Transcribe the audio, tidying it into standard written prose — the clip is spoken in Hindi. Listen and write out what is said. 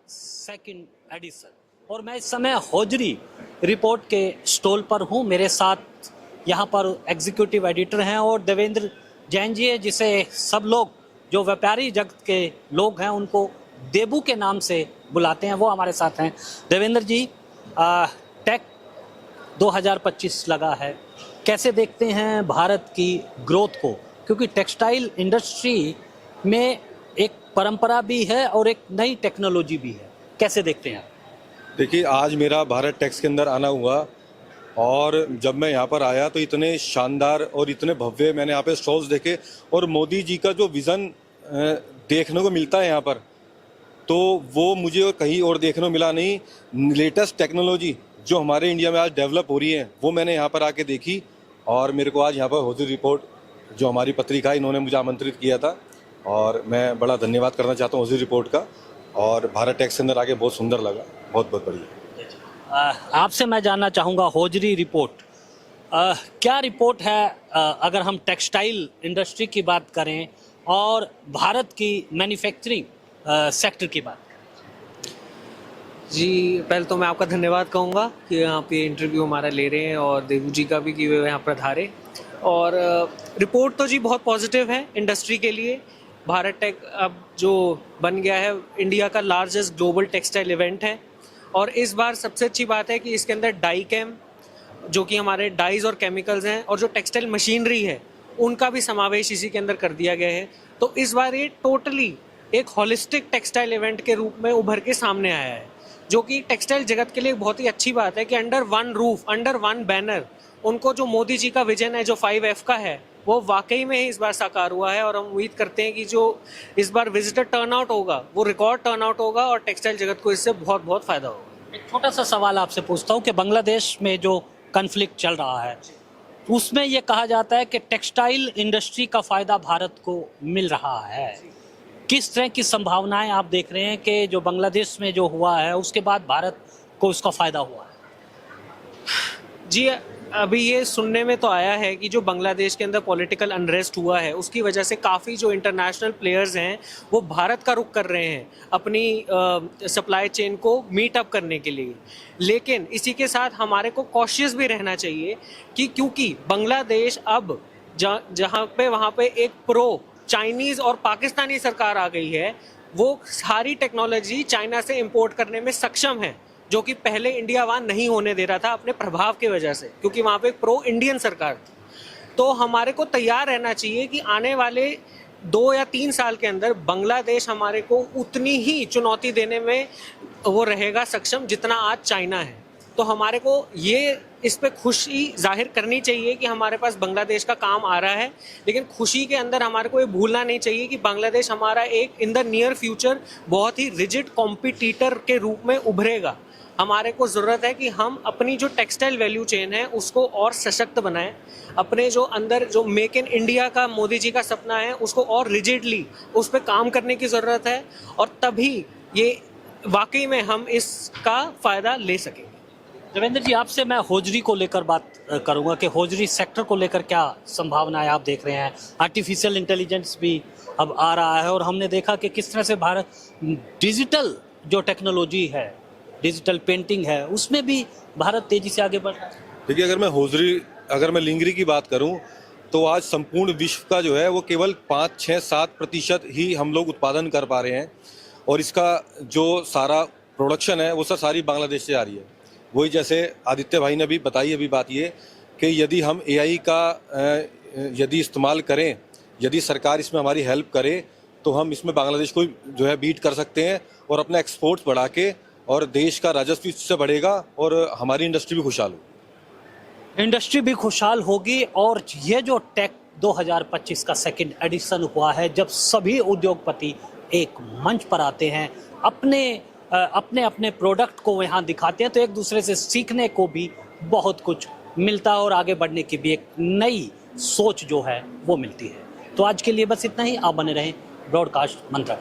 सेकंड एडिशन और मैं इस समय होजरी रिपोर्ट के स्टॉल पर हूं। मेरे साथ यहां पर एग्जीक्यूटिव एडिटर हैं और देवेंद्र जैन जी है, जिसे सब लोग जो व्यापारी जगत के लोग हैं उनको देबू के नाम से बुलाते हैं, वो हमारे साथ हैं। देवेंद्र जी, टेक 2025 लगा है, कैसे देखते हैं भारत की ग्रोथ को? क्योंकि टेक्सटाइल इंडस्ट्री में एक परंपरा भी है और एक नई टेक्नोलॉजी भी है, कैसे देखते हैं आप? देखिए, आज मेरा भारत टेक्स के अंदर आना हुआ और जब मैं यहाँ पर आया तो इतने शानदार और इतने भव्य मैंने यहाँ पे स्टॉल्स देखे और मोदी जी का जो विज़न देखने को मिलता है यहाँ पर, तो वो मुझे कहीं और देखने को मिला नहीं। लेटेस्ट टेक्नोलॉजी जो हमारे इंडिया में आज डेवलप हो रही है वो मैंने यहाँ पर आके देखी और मेरे को आज यहाँ पर होजरी रिपोर्ट जो हमारी पत्रिका है, इन्होंने मुझे आमंत्रित किया था और मैं बड़ा धन्यवाद करना चाहता हूँ होजरी रिपोर्ट का। और भारत टेक्स के अंदर आके बहुत सुंदर लगा, बहुत बहुत बढ़िया। आपसे मैं जानना चाहूँगा, होजरी रिपोर्ट क्या रिपोर्ट है अगर हम टेक्सटाइल इंडस्ट्री की बात करें और भारत की मैन्युफैक्चरिंग सेक्टर की बात? जी, पहले तो मैं आपका धन्यवाद कहूँगा कि यहाँ पे इंटरव्यू हमारा ले रहे हैं और देवू जी का भी कि वे यहाँ पर धारे। और रिपोर्ट तो जी बहुत पॉजिटिव है इंडस्ट्री के लिए। भारत टेक अब जो बन गया है इंडिया का लार्जेस्ट ग्लोबल टेक्सटाइल इवेंट है और इस बार सबसे अच्छी बात है कि इसके अंदर डाई कैम, जो कि हमारे डाइज और केमिकल्स हैं, और जो टेक्सटाइल मशीनरी है उनका भी समावेश इसी के अंदर कर दिया गया है। तो इस बार ये टोटली एक होलिस्टिक टेक्सटाइल इवेंट के रूप में उभर के सामने आया है, जो कि टेक्सटाइल जगत के लिए बहुत ही अच्छी बात है कि under one roof, under one banner, उनको जो मोदी जी का विजन है जो 5F का है वो वाकई में ही इस बार साकार हुआ है। और हम उम्मीद करते हैं कि जो इस बार विजिटर टर्नआउट होगा वो रिकॉर्ड टर्नआउट होगा और टेक्सटाइल जगत को इससे बहुत बहुत फायदा होगा। एक छोटा सा सवाल आपसे पूछता हूँ कि बांग्लादेश में जो कन्फ्लिक्ट चल रहा है उसमें ये कहा जाता है कि टेक्सटाइल इंडस्ट्री का फायदा भारत को मिल रहा है। किस तरह की संभावनाएं आप देख रहे हैं कि जो बांग्लादेश में जो हुआ है उसके बाद भारत को उसका फायदा हुआ है? जी, अभी ये सुनने में तो आया है कि जो बांग्लादेश के अंदर पॉलिटिकल अनरेस्ट हुआ है उसकी वजह से काफ़ी जो इंटरनेशनल प्लेयर्स हैं वो भारत का रुख कर रहे हैं अपनी सप्लाई चेन को मीट अप करने के लिए। लेकिन इसी के साथ हमारे को कॉशियस भी रहना चाहिए कि क्योंकि बांग्लादेश अब जहाँ पे वहाँ पे एक प्रो चाइनीज़ और पाकिस्तानी सरकार आ गई है, वो सारी टेक्नोलॉजी चाइना से इंपोर्ट करने में सक्षम है, जो कि पहले इंडिया वहाँ नहीं होने दे रहा था अपने प्रभाव की वजह से, क्योंकि वहाँ पे एक प्रो इंडियन सरकार थी। तो हमारे को तैयार रहना चाहिए कि आने वाले 2 या 3 साल के अंदर बांग्लादेश हमारे को उतनी ही चुनौती देने में वो रहेगा सक्षम जितना आज चाइना है। तो हमारे को ये इस पे खुशी जाहिर करनी चाहिए कि हमारे पास बांग्लादेश का काम आ रहा है, लेकिन खुशी के अंदर हमारे को ये भूलना नहीं चाहिए कि बांग्लादेश हमारा एक इन द नियर फ्यूचर बहुत ही रिजिड कॉम्पिटिटर के रूप में उभरेगा। हमारे को ज़रूरत है कि हम अपनी जो टेक्सटाइल वैल्यू चेन है उसको और सशक्त बनाएं, अपने जो अंदर जो मेक इन इंडिया का मोदी जी का सपना है उसको और रिजिडली उस पर काम करने की ज़रूरत है, और तभी ये वाकई में हम इसका फ़ायदा ले सकेंगे। देवेंद्र जी, आपसे मैं होजरी को लेकर बात करूंगा कि होजरी सेक्टर को लेकर क्या संभावनाएं आप देख रहे हैं? आर्टिफिशियल इंटेलिजेंस भी अब आ रहा है और हमने देखा कि किस तरह से भारत डिजिटल जो टेक्नोलॉजी है, डिजिटल पेंटिंग है, उसमें भी भारत तेजी से आगे बढ़ रहा है। देखिए, अगर मैं लिंगरी की बात करूं तो आज संपूर्ण विश्व का जो है वो केवल 5, 6, 7% ही हम लोग उत्पादन कर पा रहे हैं और इसका जो सारा प्रोडक्शन है वो सारी बांग्लादेश से आ रही है। वही जैसे आदित्य भाई ने भी बताई अभी बात ये कि यदि हम AI का यदि इस्तेमाल करें, यदि सरकार इसमें हमारी हेल्प करे तो हम इसमें बांग्लादेश को जो है बीट कर सकते हैं और अपना एक्सपोर्ट बढ़ा के, और देश का राजस्व इससे बढ़ेगा और हमारी इंडस्ट्री भी खुशहाल होगी। इंडस्ट्री भी खुशहाल होगी। और ये जो टेक 2025 का सेकंड एडिशन हुआ है, जब सभी उद्योगपति एक मंच पर आते हैं, अपने प्रोडक्ट को यहाँ दिखाते हैं, तो एक दूसरे से सीखने को भी बहुत कुछ मिलता है और आगे बढ़ने की भी एक नई सोच जो है वो मिलती है। तो आज के लिए बस इतना ही। आप बने रहें ब्रॉडकास्ट मंत्रा।